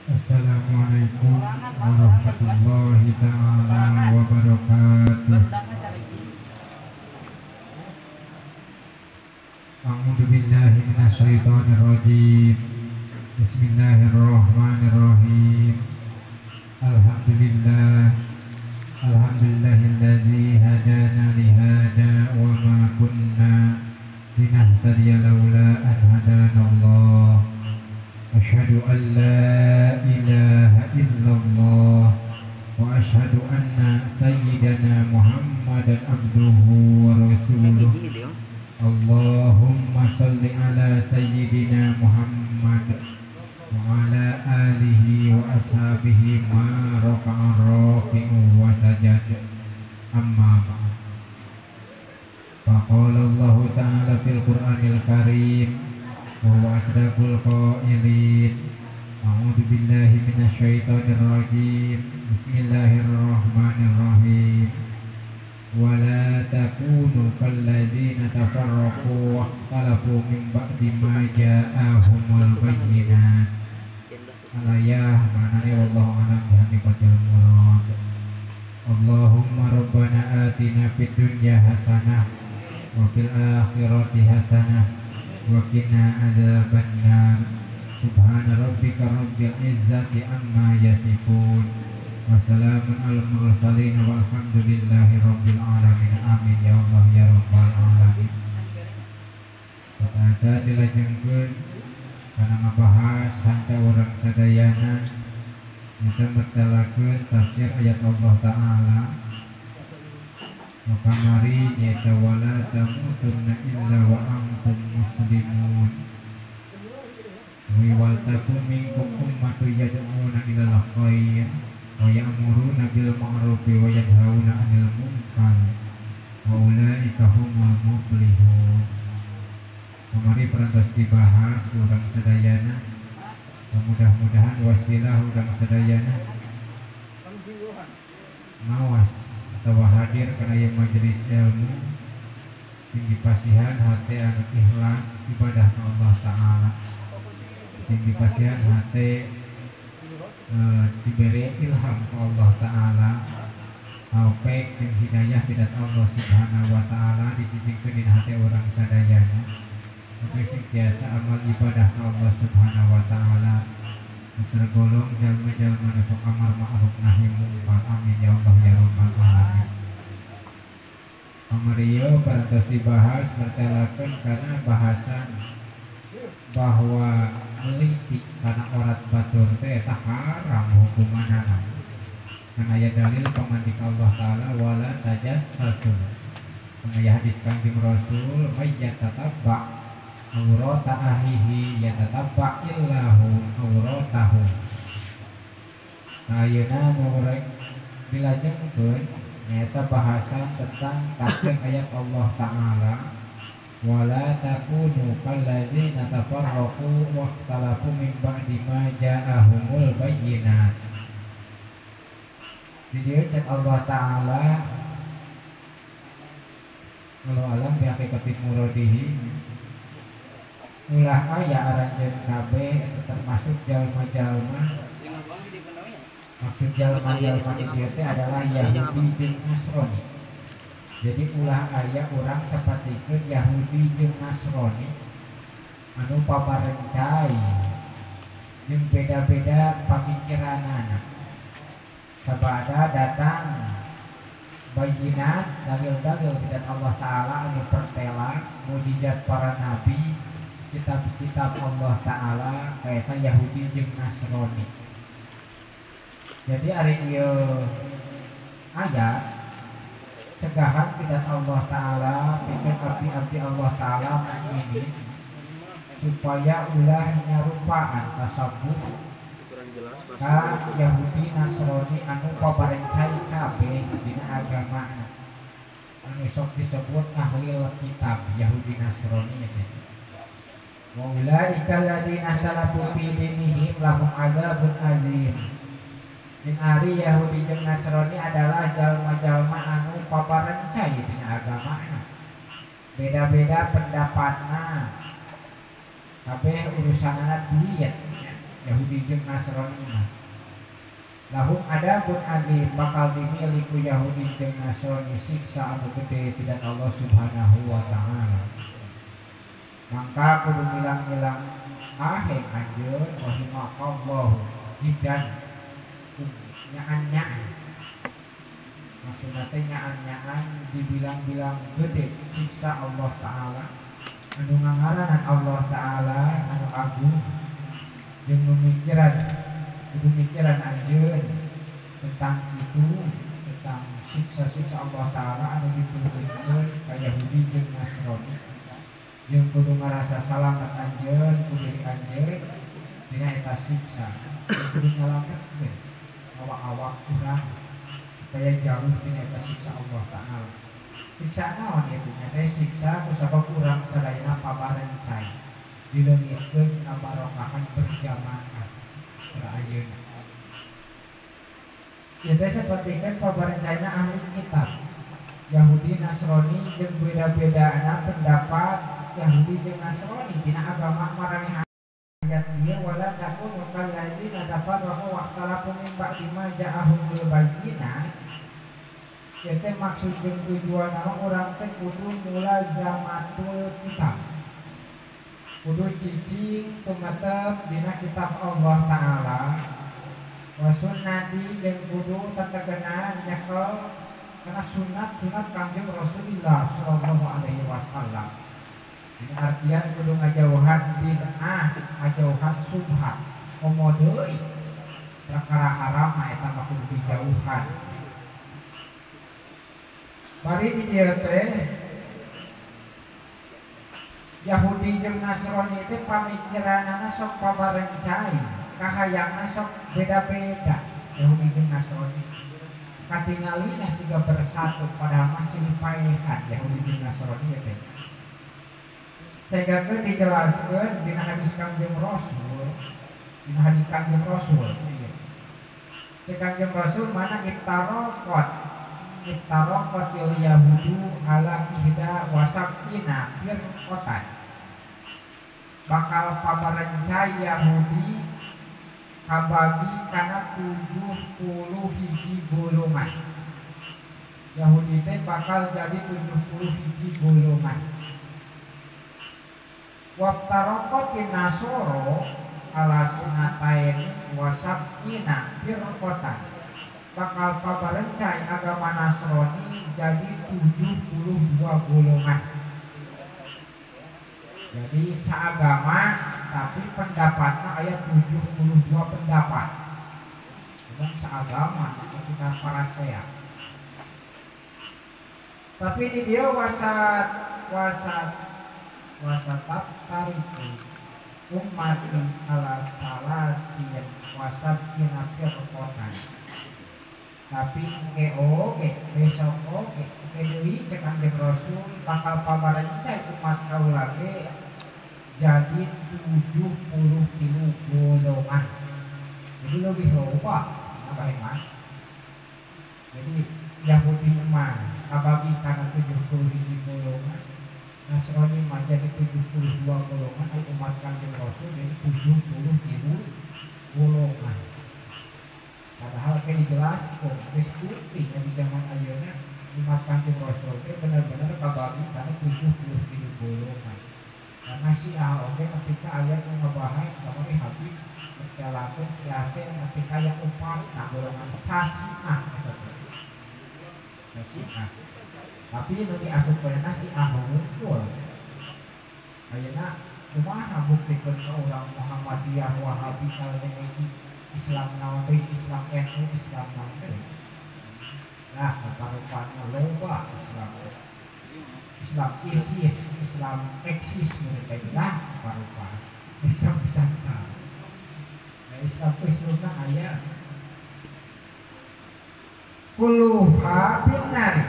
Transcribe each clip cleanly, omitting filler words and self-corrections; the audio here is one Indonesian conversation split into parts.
Assalamualaikum warahmatullahi ta'ala wabarakatuh. A'udzu billahi minasyaitonir rajim. Bismillahirrahmanirrahim. Alhamdulillahilladzi hadana li hada wa ma kunna linahtadiya laula an hadanallah. Asyhadu an la ilaha illallah wa asyhadu anna sayyidana Muhammadan abduhu wa rasuluh. Allahumma salli ala sayyidina Muhammad wa ala alihi wa ashabihi ma raka'a rafi'u wa sajada. Amma ba'd. Faqala Allah ta'ala fil Qur'anil Karim wa huwa asdaqul qailin. A'udzu billahi minasyaitonir rajim. Bismillahirrahmanirrahim. Wa la takunu kalladzina tafarraqu wa ikhtalafu min ba'di ma ja'ahumul bayyinat. Al-ayah maknanya wallahu a'lam bihaqqiqatil murad. Allahumma rabbana atina fid dunya hasanah wa fil akhirati hasanah wa qina adzabannar. Subhana rabbika rabbil izzati amma yasifun wa salamun alal mursalin walhamdulillahi rabbil alamin. Amin ya Allah ya rabbal alamin. Kata dilajengkeun kana ngabahas hanca urang sadayana kita mertelakeun tafsir ayat Allah Ta'ala. Maka mari nyata wala tamutunna illa wa antum muslimun. Wa takum minkum ummatun yad'una ilal khair wa ya'muruna bil ma'rufi wa yanhauna 'anil munkar wa ulaika humul muflihun. Kemari perantos dibahas urang sadayana. Mudah-mudahan wasilah urang sadayana mawas atau hadir kana ieu majelis ilmu sing dipasihan hate anu ikhlas ibadah ka Allah Ta'ala, sing dipasihan hate diberi ilham ka Allah Ta'ala, taufik dan hidayah tidak Allah Subhanahu wa Ta'ala dicicingkeun dina hate urang sadayana. Tapi sing biasa amal ibadah ka Allah Subhanahu wa Ta'ala tergolong jalma-jalma nu sok amar ma'ruf nahi munkar. Amin ya Allah ya rabbal alamin. Pamariyo parantos dibahas mertelakeun karena bahasan bahwa melitik kana orat batur teh eta haram hukumanana. Kana aya dalil pamandik Allah Ta'ala wala tajassasu. Kana aya hadis Kangjeng Rasul mayyatatabba aurata ahihi yatatabba illahu auratahu. Ayeuna murek dilajengkeun nyaeta bahasan tentang tafsir ayat Allah Ta'ala wala takunu kalladzina tafarraqu wa ikhtalafu min ba'di ma ja'ahumul bayyinat. Di dieu cek Allah Ta'ala walau alam bihaqqiqati muradihi ulah aya aranjeun kabeh itu termasuk jalma-jalma. Maksud jalma-jalma itu adalah Yahudi jeung Nasrani. Jadi ulah aya urang sapertikeun Yahudi jeung Nasrani anu paparencai jeung beda-beda pamikiranana. Sabada datang bayyinat dalil-dalil tidak Allah Ta'ala anu pertela mukjizat para nabi, kitab-kitab Allah Ta'ala kaita Yahudi jeung Nasrani. Jadi ari ieu ayat cegahan tidak Allah Ta'ala bikin abdi-abdi Allah Ta'ala mukminin supaya ulah nyarupaan tasawuf ka Yahudi Nasrani anu paparencai kabeh dina agama anu sok disebut ahli kitab Yahudi Nasrani ya. Wa ulaika alladziina ikhtalafu fi dinihim lahum adzabun azim. Jeung ari Yahudi jeung Nasrani adalah jalma-jalma anu paparencai dina agamana. Beda-beda pendapatna. Kabeh urusanana duit. Yahudi jeung Nasrani mah. Lahum adabun adim bakal dimiliku Yahudi jeung Nasrani siksa anu gede tidak Allah Subhanahu wa taala. Mangka kudu milang-milang aheng anjeun rahimakallah jidan nyaan-nyaan. Maksudna teh nyaan-nyaan dibilang-bilang gede siksa Allah taala. Anu ngangaranan Allah taala anu agung jeung kudu mikiran anjeun tentang itu, tentang siksa-siksa Allah taala anu diturunkeun ka Yahudi jeung Nasrani. Jeung kudu ngarasa salamet anjeun ku diri anjeun dina eta siksa. Kudu nyalametkeun awak-awak urang supaya jauh dina eta siksa Allah taala. Siksa naon ieu nya teh siksa kusabab urang sadayana pabarencai dileungitkeun kabarokahan berjamaah pada ayeuna. Ieu teh sapertikeun pabarencana ahli kitab Yahudi Nasrani jeung beda-bedana pendapat Yahudi jeung Nasrani dina agama maraneh ayat ieu wala takun kal ladina tafarraqu wa ikhtalafu min ba'di ma ja'ahumul bayyinah. Itu maksud jeung tujuan orang teh kudu mulazamatul kitab, kudu cicing tumetep dina kitab Allah taala wa sunnati jeung kudu tetegenan nyekel kana sunat Kangjeng Rasulullah sallallahu alaihi wasallam. Ini artian kudu ngajauhan bid'ah, ngajauhan subhat, komodeui perkara haram eta mah kudu dijauhan. Bari di dieu teh Yahudi jeung Nasrani teh pamikiranana sok pabarencai, kahayangna sok beda-beda. Yahudi jeung Nasrani katingalina siga bersatu padahal masih dipaehan Yahudi jeung Nasrani teh. Sehingga dijelaskeun dina hadis Kangjeng Rasul, dina hadis Kangjeng Rasul. Kangjeng Rasul mana Ittaroqatil Yahudu ala ihda wasabina firqatan. Bakal pabarencai Yahudi kabagi kana 70 hiji golongan. Yahudi teh bakal jadi 70 hiji golongan. Waftaraqatin Nasoro ala sunatain wasabina firqatan. Bakal pabarencai agama Nasrani jadi 72 golongan. Jadi seagama tapi pendapatnya aya 72 pendapat. Bukan seagama kita parasea. Tapi di dia wasat tariku umat ala salasin wasabina firqatan. Tapi besok deui cek Kangjeng Rasul bakal pabarencai umat kaula ge jadi 73 golongan. Jadi lebih loba apa emang? Jadi Yahudi mah kabagi kana 70 golongan, Nasrani mah jadi 72 golongan, umat Kangjeng Rasul jadi 73 golongan. Padahal kayak dijelaskan, diskusi yang di zaman ayeuna umat Kangjeng Rasul itu benar-benar kabagi karena 70 golongan. Karena si oke ketika ayat yang ngebahas bahwa Habib berjalakan siasat ketika ayat 4 nah golongan sasiah sasiah. Tapi nu diasupkeun sasiah muncul. Ayeuna kumaha buktikeun ka urang Muhammadiyah Wahabi Saleh Islam naon deui Islam NU Islam naon deui. Nah, rupa-rupana loba Islam ISIS, Islam eksis mereka bilang rupa-rupa. Islam Nusantara. Nah, Islam Islamna aya puluha binari.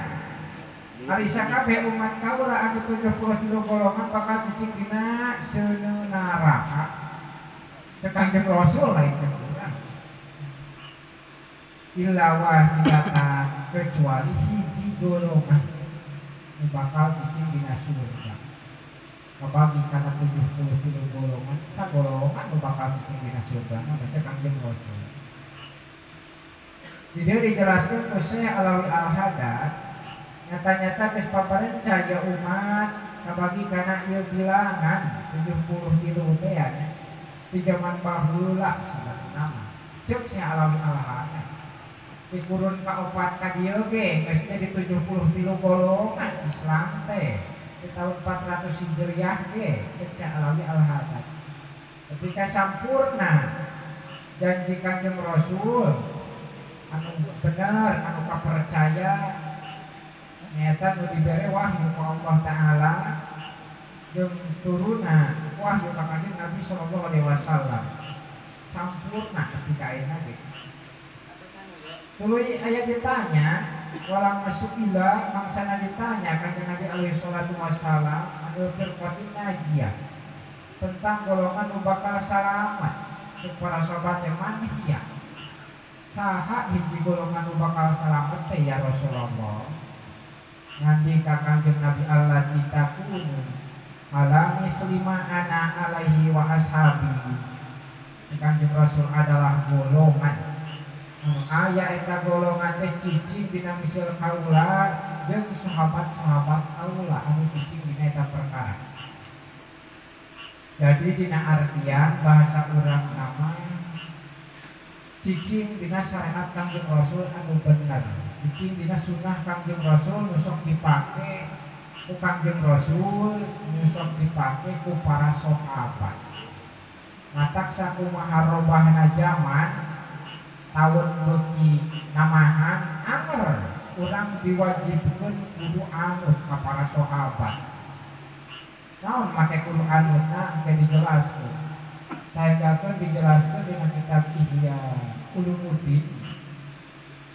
Ari sakabeh umat kaula anu 73 golongan bakal cicing dina seuneu neraka. Cek Kangjeng Rasul lain illa wahidatan kecuali hiji golongan bakal cicing dina surga. Kabagi kana 70 kilo golongan sagolongan nu bakal cicing dina surga mah baca Kangjeng Rasul. Di dieu dijelaskeun ku Syekh Alawi Al-Haddad nyata-nyata geus paparenca ya umat kabagi kana ieu bilangan 70 kilo teh ya di zaman baheula sabatna cek Syekh Alawi Al-Haddad di kurun kaopat ka dieu ge geus di 70 kilo golongan Islam teh di tahun 400 Hijriah ge cek Syekh Alawi Al-Haddad ketika sampurna janji Kanjeng Rasul anu bener anu kapercaya nyata nu dibere wahyu ku Allah Ta'ala jeung turuna wahyu ka Kanjeng Nabi sallallahu alaihi wasallam sampurna ketika ayeuna ge tuluy aya ditanya walang masukila mangsana ditanya Kanjeng Nabi alaihi salatu wasallam anu firqatin najiyah tentang golongan nu bakal salamat para sahabat yang manhiyah saha hiji golongan nu bakal salamet teh ya Rasulullah ngandi ka Kanjeng Nabi Allah ditakunu ala mislima ana alaihi wa ashabi Kanjeng Rasul adalah golongan anu aya eta golongan teh cicing dina misil kaula jeung sahabat-sahabat kaula anu cicing dina eta perkara. Jadi dina artian bahasa urang nama cicing dina syariat Kanjeng Rasul anu bener cicing dina sunnah Kanjeng Rasul nusok dipake ku Kanjeng Rasul nusok dipake ku para sahabat matak sakumaha robahna zaman tahun beuki namahan anger urang diwajibkeun kudu anut ka para sahabat naon make kudu anutna engke dijelaskeun saenggakeun dijelaskeun dina kitab Ihya Ulumuddin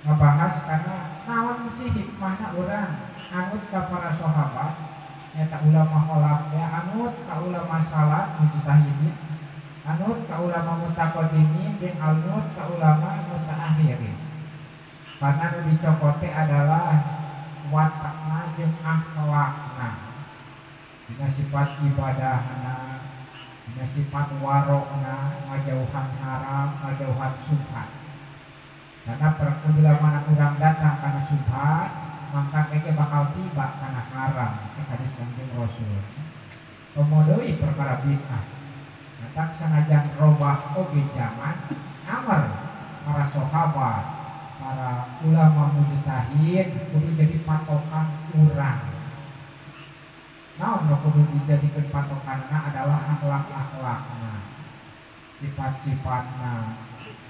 ngebahas karena naon sih hikmahna urang anut ka para sahabat eta ulama kholaf ya anut ka ulama salaf mujtahidin anut ka ulama mutaqaddimin jeung anut ka ulama mutaakhirin karena nu dicokote adalah watakna jeung akhlakna dina sifat ibadahna dina sifat warokna ngajauhan haram ngajauhan subhat karena apabila mana urang datang kana subhat maka keke bakal tiba kana haram hadis Kanjeng Rasul pemodeui perkara bid'ah tak sanajan robah oge zaman amar para sahabat para ulama mujtahid kudu jadi patokan urang naon kudu dijadikeun patokanna adalah akhlak-akhlakna sifat-sifatna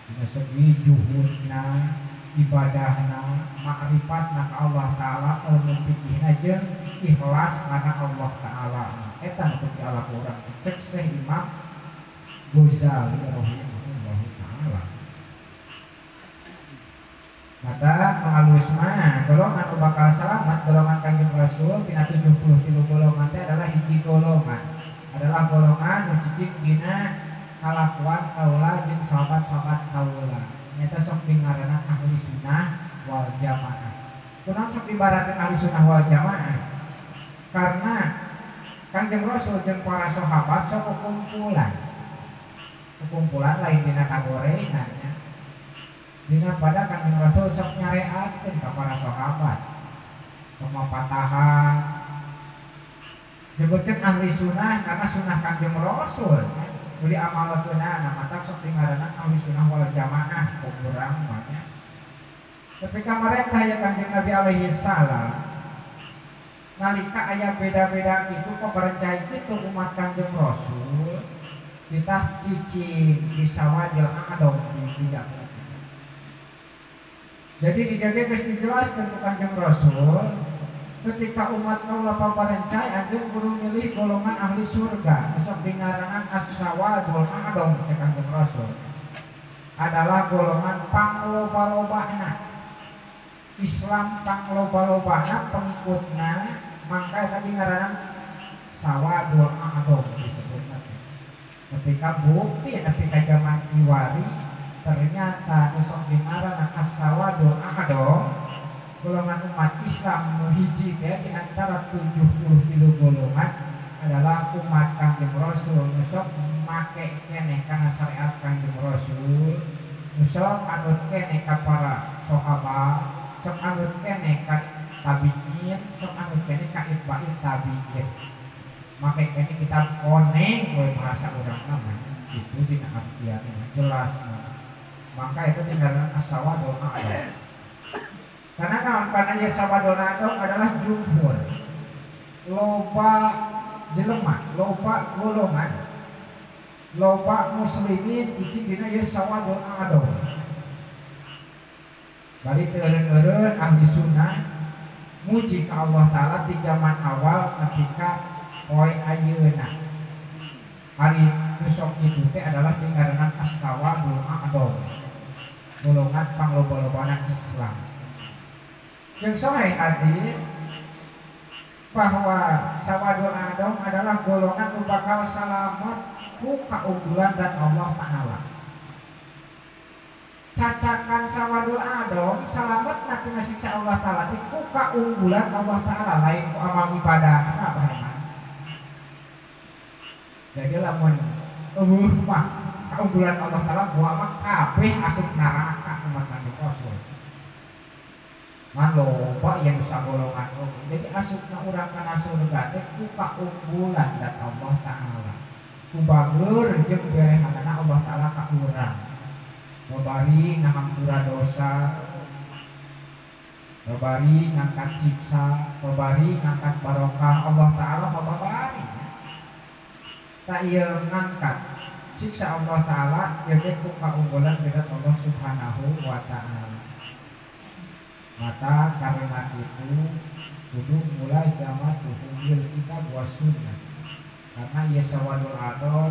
dina segi juhudna ibadahna ma'rifatna ka Allah Ta'ala ilmu fikihna jeung ikhlas kana Allah Ta'ala eta nu kudu Allah urang cek Syekh Imam Ghazali rahimahullah ta'ala maka mengalus mana golongan nu bakal salamat golongan Kanjeng Rasul tina 70 golongan teh adalah hiji golongan adalah golongan nu cicing dina kalakuan kaula jeung sahabat-sahabat kaula nyata sok dingaranna ahli sunnah wal jamaah kunaon sok dibarakeun ahli sunnah wal jamaah karena Kanjeng Rasul jeung para sahabat sok kumpulan lain dina kagorengannya dina pada Kanjeng Rasul sok nyareatkeun ka para sahabat pemapatahan disebutkeun ahli sunnah karena sunnah Kanjeng Rasul uli amalkeunna mata sok dingaranna ahli sunnah wal jamaah kurang banyak ketika mereka ya Kanjeng Nabi alaihi salam nalika aya beda-beda itu kok berencai itu umat Kanjeng Rasul kita cicing di sawadil adom tidak. Jadi dijaga geus dijelaskeun ku Kanjeng Rasul ketika umat kaula paparencai anjeun kudu milih golongan ahli surga sok dingarangan as-sawadul adom cek Kanjeng Rasul adalah golongan pangloba-lobahna Islam pangloba-lobahna pengikutna maka tadi ngarangan sawadul adom disebutna ketika bukti ketika zaman Iwari ternyata nusok dingarangan as-sawadul adom golongan umat Islam hiji di antara 70 golongan adalah umat Kangjeng Rasul nusok make keneh kana syariat Kangjeng Rasul, nusok anut keneh ka para sahabat, sok anut keneh ka tabi'in, sok anut keneh ka itba'in tabi'in. Make keneh kita koneng we bahasa urang namanya itu dina artian jelas. Maka itu tinggal as-sawadul a'dam. Karena ya sawadul a'dam adalah jumhur. Loba jelema, loba golongan, loba muslimin icik dina ya sawadul a'dam. Bari teureun-eureun ahli sunnah muji ka Allah taala di zaman awal ketika poe ayeuna. Hari besok itu teh adalah tinggalan as-sawadul a'dam. Golongan pangloba-lobanan Islam. Yang sahih hadis bahwa sawadul a'dam adalah golongan nu bakal salamet ku kaunggulan dan Allah Ta'ala. Cacakan sawadul a'dam salamet nanti siksa Allah Ta'ala ku kaunggulan Allah Ta'ala lain ku amal ibadah apa emang. Jadi lamun mah kaunggulan Allah Ta'ala gua mah kabeh asup neraka umat Nabi Rasul. Man loba yang bisa golongan jadi asupna urang kana surga teh ku kaunggulan dan Allah Ta'ala. Ku bageur jeung berehanana Allah Ta'ala ka urang. Babari ngahampura dosa, babari ngangkat siksa, babari ngangkat barokah Allah Ta'ala babari. Tak ieu ngangkat siksa Allah Ta'ala jadi ku kaunggulan dengan Allah Subhanahu wa Ta'ala. Maka karena itu kudu mulai zaman tuhumil kita buat sunnah. Karena ya sawadul a'dam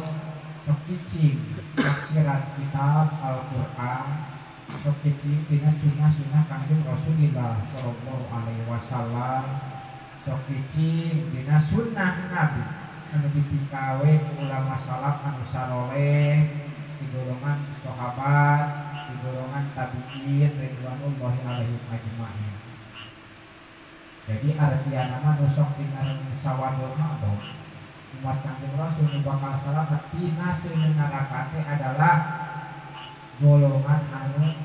sok cicing tafsiran kitab Al-Qur'an, sok cicing dina sunnah Kangjeng Rasulullah sallallahu alaihi wasallam, sok cicing dina sunnah Nabi anu dipikawe ku ulama salaf anu saleh di golongan sahabat, di golongan tabi'in ridwanullahi alaihim ajma'in. Jadi artian nama nusok tinggal sawadul a'dam umat Kangjeng Rasul nu bakal salamet tina seueur neraka teh adalah golongan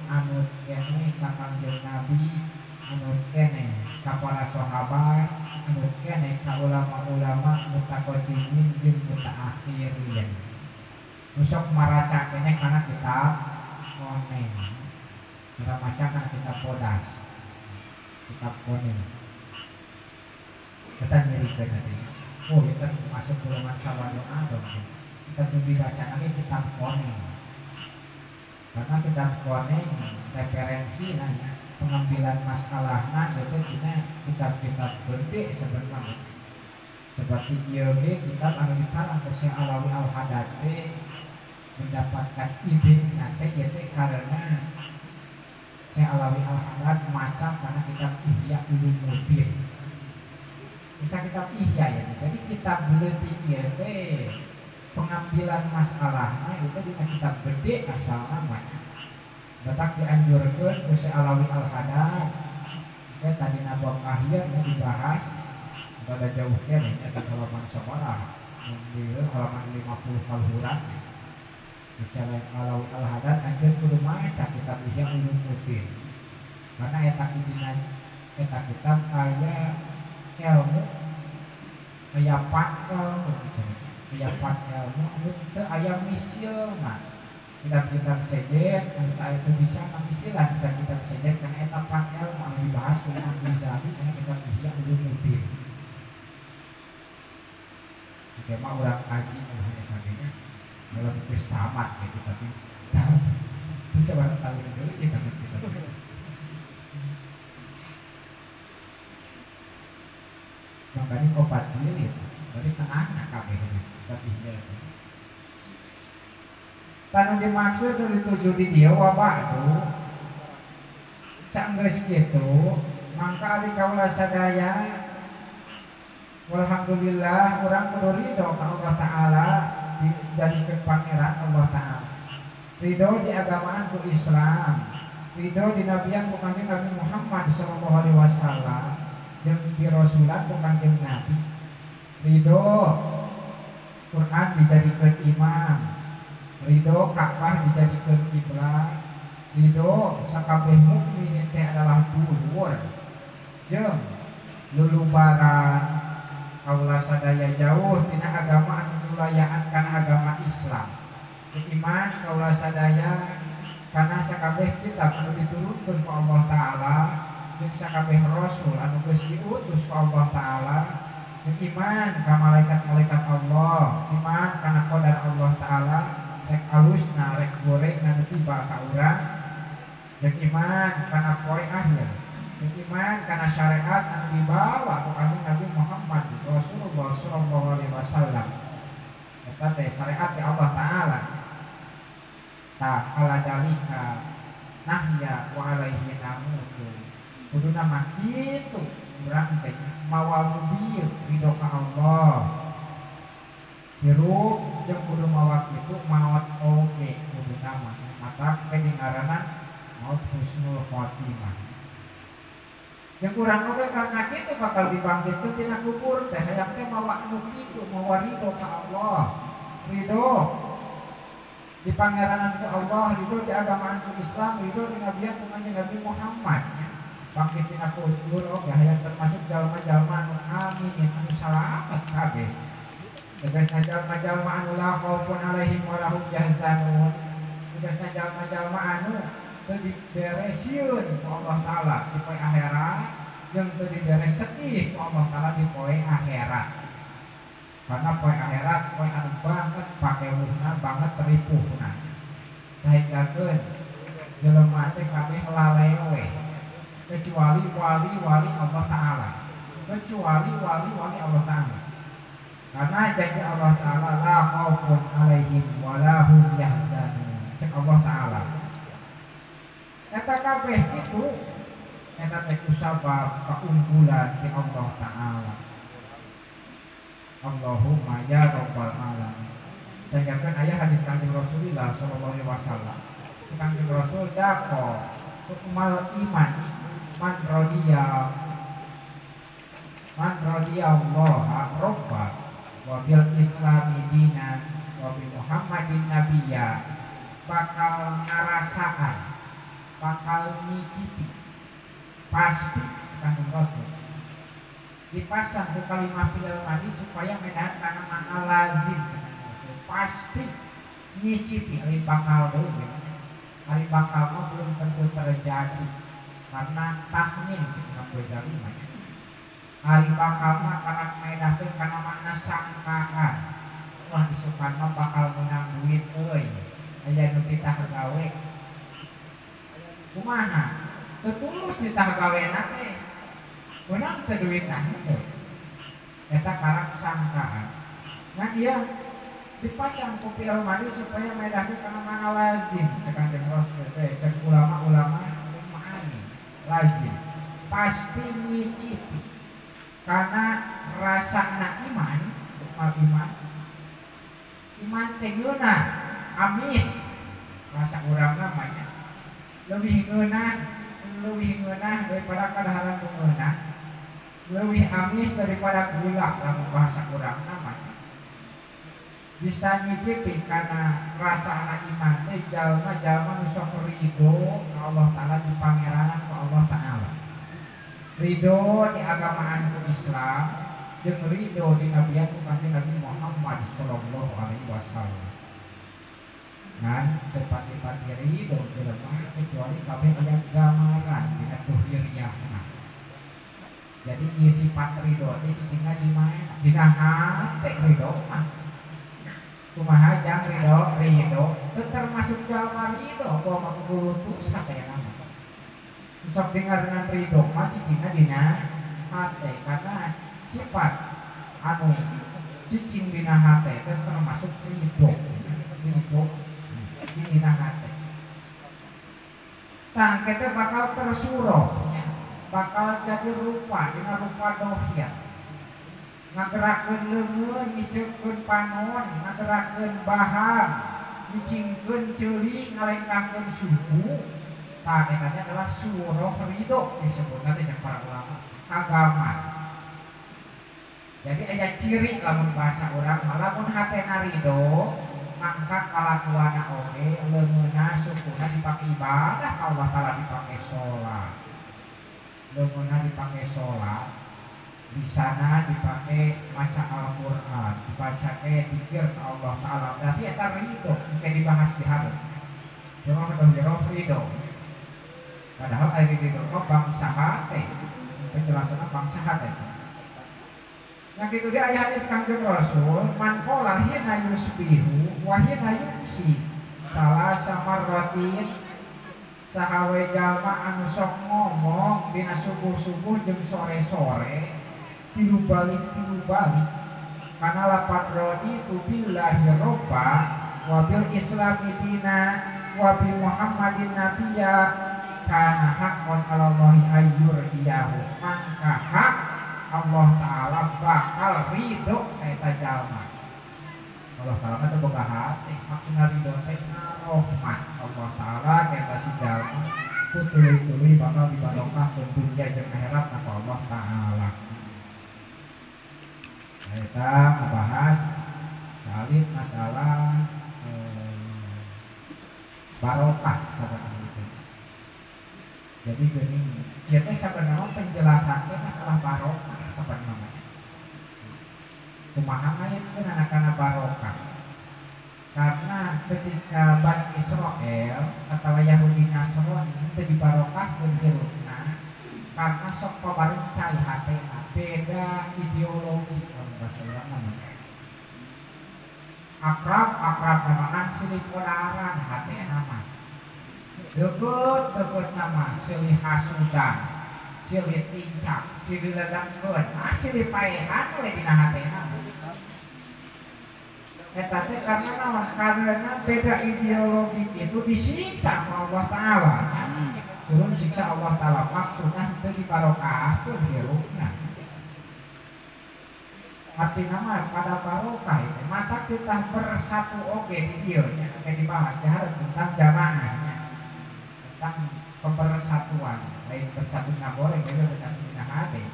anu keneh ka Kangjeng Nabi, anu keneh ka para sahabat, anu keneh ka ulama-ulama mutaqaddimin jeung mutaakhirin. Nusok maraca keneh kana kitab koneng. Kita maca kana kitab podas. Kitab koneng. Kita nyerikeun tadi. Oh, kita masuk golongan sawadul a'dam. Kita lebih baca lagi kitab koneng. Karena kitab koneng referensi nanya pengambilan masalahnya itu kitab-kitab gede sebenarnya. Seperti IOG kitab anu dikarang ku Syekh Alawi Al-Haddad mendapatkan ide nanti yaitu karena Syekh Alawi Al-Haddad maca karena kitab Ihya Ulumuddin. Kitab Ihya ya. Jadi kitab leutik yaitu pengambilan masalahnya itu di kitab gede asal namanya. Batak dianjurkeun ku Syekh Alawi Al-Haddad. Tadi nabok akhir dibahas pada jauhnya nih di halaman sabaraha. Di halaman 50 kalhuran. Bicara Alawi Al-Haddad anjeun kudu maca kitab Ihya Ulumuddin. Karena eta kitab aya ilmu aya pakel aya ilmu teu aya misilna. Kitab-kitab sejet anu itu bisa misilan kitab sejet kana eta pakel anu dibahas ku Imam Ghazali kana kitab Ihya Ulumuddin. Jika mah urang kaji hanya kabehnya dalam geus tamat gitu tapi bisa banget tahu dulu kita. Makanya obat diri dari tengahnya kabehnya tapi dia tanu dimaksud dari tujuh di dia wabah itu sanggeus kitu mangka ari kaula sadaya walhamdulillah urang kudu ridho ka Allah Ta'ala dari pangeran Allah Ta'ala, ridho di agamaan ku Islam, ridho di nabian ku Kanjeng Nabi Muhammad sallallahu alaihi wasallam jeung di rasulan ku Kanjeng Nabi, ridho Quran dijadikan imam, ridho Ka'bah dijadikan kiblat, ridho sakabeh mukmin teh adalah dulur jeung lulubaran kaula sadaya jauh tina agama anu nulayaan kana agama Islam. Iman kaula sadaya kana sakabeh kitab anu diturunkeun ku Allah taala jeung sakabeh rasul anu geus diutus ku Allah taala. Iman ka malaikat-malaikat Allah, iman kana qadar Allah taala rek alusna rek gorengna tiba ka urang. Jeung iman kana poe akhir. Jeung iman kana syariat anu dibawa ku kanjeng Nabi Muhammad Rasulullah sallallahu alaihi wasallam. Eta teh syariat ti Allah taala. Tak ala dalika nahya wa alaihi namutu. Kuduna mah kitu urang teh mawa mobil ridho ka Allah. Hirup jeung kudu mawa kitu maot oge kuduna mah. Mata ke ngaranna maut husnul khotimah. Yang kurang oge karena kitu bakal dibangkitkeun tina kubur teh hayang teh mawa anu kitu mawa ridho ka Allah. Ridho di pangeranan ku Allah, ridho di agamaan ku Islam, ridho di nabian ku Nabi Muhammad. Bangkit tina kubur oge hayang termasuk jalma-jalma anu aminin anu salamet kabeh. Tegasna jalma-jalma anu la khaufun alaihim wa lahum yahzanun. Tegasna jalma-jalma anu teu diberesieun ku Allah taala di poe akhirat jeung teu diberes sedih ku Allah taala di poe akhirat. Karena poe akhirat poe anu banget pakewuhna banget ripuhna. Saenggakeun jelema teh kabeh lalewe kecuali wali-wali Allah taala. Kecuali wali-wali Allah taala. Karena janji Allah taala la khaufun alaihim wa lahum yahzanun. Cek Allah taala. Eta kabeh itu eta teh kusabab keunggulan di Allah taala. Allahumma ya rabbal alamin. Sehingga ayah hadis kanjeng Rasulullah sallallahu alaihi wasallam. Kanjeng Rasul dako ukmal iman man radiya Allah rabba wa bil islami dinan wa bi Muhammadin nabiyya bakal ngarasaan bakal nyicipi pasti kanjeng Rasul dipasang ke kalimah fil madi supaya medan kana makna lazim pasti nyicipi ari bakal deui ari bakal mah belum tentu terjadi karena tahmin Imam Ghazali mah ari bakal mah kana medahkeun kana makna sangkaan wah disukan mah bakal menang duit euy aya nu titah gawe kumaha tetulus ditah gawena teh menang teh duitna teh eta karang sangkaan. Nah dia dipasang ku fil madi supaya medahkeun kana makna lazim kanjeng Rasul teh cek ulama-ulama ma'ani lazim pasti nyicipi karena rasana iman iman teh geunah amis rasa urang namanya lebih ngeunah daripada kadaharan ngeunah lebih amis daripada gula dalam bahasa urang namanya bisa nyicipi karena rasa iman teh jalma-jalma nu sok ridho ka Allah taala di pangeranan ku Allah taala ridho di agamaan ku Islam jeung ridho di nabian ku kanjeng Nabi Muhammad sallallahu alaihi wasallam. Nah, tepati-pati ridho jelema kecuali kabeh aya gambaran dina tuhiriyahna. Jadi ieu sifat ridho teh cicingna di mana? Dina hate ridho mah. Kumaha jang ridho teu termasuk jalma ridho bahwa makulutus satena mah. Sok dengar dengan ridho mah cicingna dina hate karena sifat anu cicing dina hate teh termasuk ridho. Dina hate. Tah kita bakal tersuruh, bakal jadi rupa, dina rupa dohir. Ngagerakeun leungeun, ngiceupkeun panon, ngagerakeun bahang, ngicingkeun ceuli, ngalengkahkeun suku. Tah eta adalah suruh ridho disebutna teh para ulama agama. Jadi aya ciri lamun bahasa orang lamun hatena ridho mangka kalakuana oge leungeunna sukuna dipake ibadah ka Allah taala dipake sholat leungeunna dipake sholat di sana dipake maca Al-Qur'an dibaca zikir ka Allah taala berarti eta ridho engke dibahas di hareup cuma jero ridho padahal aya ridho bangsa hate penjelasan bangsa hate. Yang itu dia ayat hadis Kangjeng Rasul, man qala hina yusbihu wa hina yumsi. Salah samarratin sahawe jalma anu sok ngomong dina subuh-subuh jeung sore-sore tilu balik kana lapat rodi tu billahi robba wa bil islami dina wa bi muhammadin nabiyya kana haqqan 'alallahi ayyurdiyahu mangka hak Allah Ta'ala bakal ridho eta jalma. Allah Ta'ala itu boga hati maksudna ridho teh rahmat Allah Ta'ala eta si jalma tuluy-tuluy bakal dibarokahkeun dunya jeung akhirat ka Allah Ta'ala. Eta ngebahas salin masalah barokah sahabat itu. Jadi gini, ya teh sabenerna penjelasan teh masalah barokah sabenerna. Kumaha ngaitkeun anak-anak barokah? Karena ketika Bani Israel atau Yahudi Nasrani teu dibarokahkeun hirupna karena sok pabarencai hatena beda ideologi bahasa urang namanya. Akrab namakan silih kodaran hatena mah. Deket nama silih hasudan, silih tincak, silih ledangkeun, silih paehan we dina hatena. Eta teh karena naon? Karena beda ideologi itu disiksa Allah Ta'ala. Turun siksa Allah Ta'ala maksudnya itu dibarokahkeun hirupna. Artinya mah pada barokah itu mata kita bersatu oge di dieu nya kayak dibahas tentang jamaahnya. Tentang pemersatuan lain bersatu ngagoreng beda bersatu dina hati.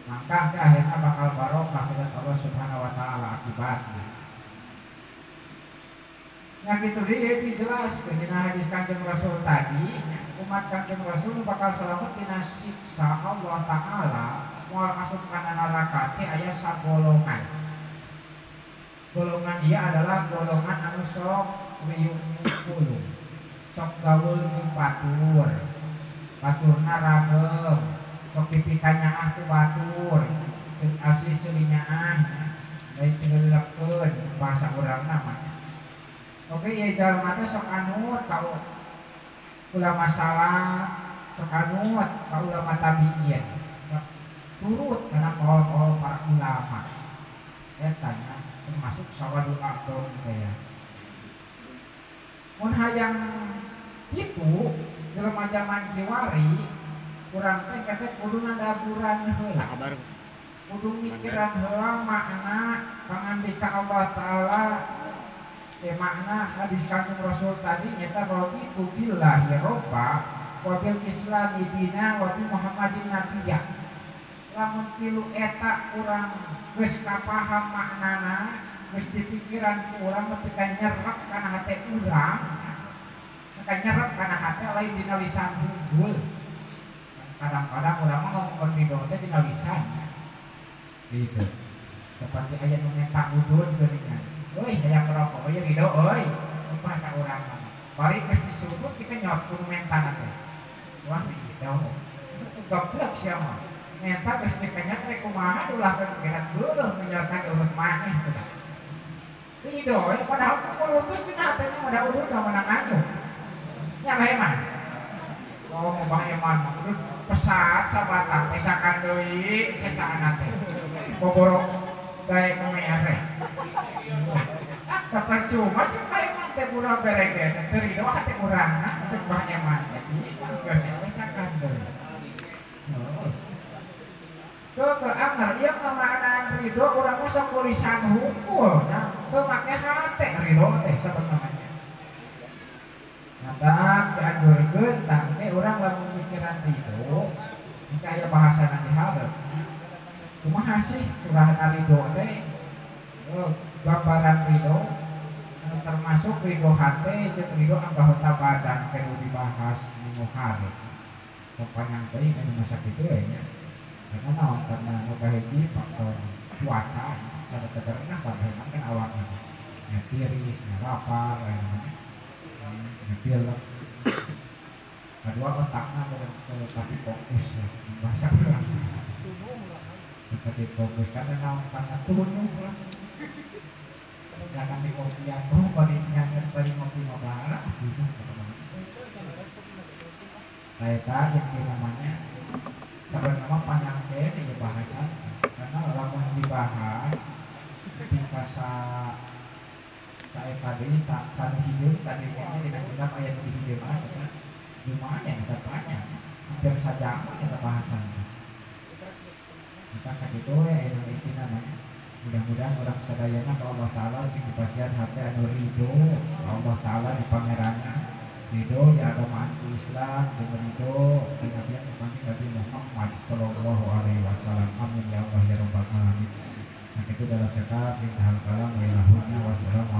Maka akhirnya bakal barokah kepada Allah Subhanahu wa Ta'ala akibatnya. Yang itu dia dijelaskan dina hadis Kanjeng Rasul tadi, umat Kanjeng Rasul bakal selamat dina siksa Allah Ta'ala moal asup kana neraka teh aya sagolongan. Golongan dia adalah golongan anu sok riung puluh. Sok gaul jeung batur. Baturna ragem. Sok dipikanya tu batur. Asli seulinyaan. Lain cengeleukeun bahasa urangna mah. Oke, ya jalma teh sok anut ka ulama salaf, sok anut ka ulama tabi'in. Turut karena kaul para ulama. Etanya termasuk sawadul aqdam ya. Mun hayang itu jelema zaman kiwari urang teh kata kudu ngadaburan heula. Kudu mikiran heula makna pangandika Allah Ta'ala makna hadis Kanjeng Rasul tadi nyata bahwa itu billahi robba wa bil islami dina wa bi muhammadin nabiyya. Lamun tilu eta urang geus kapaham maknana geus dipikiran ku urang ketika nyerep kana hate urang maka nyerep kana hate lain dina lisan unggul. Kadang-kadang urang mah ngomongkeun ridho teh dina lisan gitu seperti aya nu minta udun geuningan euy aya merokok aya ridho euy bahasa urang mah bari geus disebut kita nyawa kudu mentana teh wah ridho goblok sia mah menta geus dikanya teh kumaha ulah kegerak deueuh menyorkan urut maneh teh. Ridho padahal kulutus dina hatena mah da urut da menang anu. Nya mah. Oh mah eman mah kudu pesat sabatan pesakan deui sesaana teh. Boborok gawe memere. Percuma cek bae mah teh urang berege teh ridho hate urangna cek bah eman jadi pesakan deui. Ke anggar ieu kamanaan ridho urang mah sok lisan hungkul nah teu make hate ridho teh sabenerna. Nah, dianjurkeun tangke urang lamun mikiran ridho engke aya bahasana di hareup. kumaha sih surah ridho teh gambaran ridho termasuk ridho hati jeung ridho anggota badan kudu dibahas minggu hari kepanjang teh anu masa kitu nya karena naon karena nu kahiji faktor cuaca kada kaderna pada kan awakna nya tiris nya lapar nya pilek kedua otakna tapi fokus bahasa ulang seperti fokus karena naon karena turun lah jangan di kopi aku pada nyanyi tadi ngopi ngobara saya tahu yang namanya sebenarnya panjang ini bahasan karena orang yang dibahas ketika saya tadi saat hidup tadi ini tidak kita ayat di hidup aja lumayan katanya hampir saja kita bahasan kita segitu ya itu namanya mudah-mudahan orang sadayana ke Allah Ta'ala sing dipasihan hati anu ridho Allah Ta'ala di pangerannya ridho ya agama Islam dan ridho di Nabi Nabi Muhammad Sallallahu Alaihi Wasallam amin ya Allah ya Rabbal Alamin. Nah itu dalam cakap di hal kalam wa ilahuna wassalamu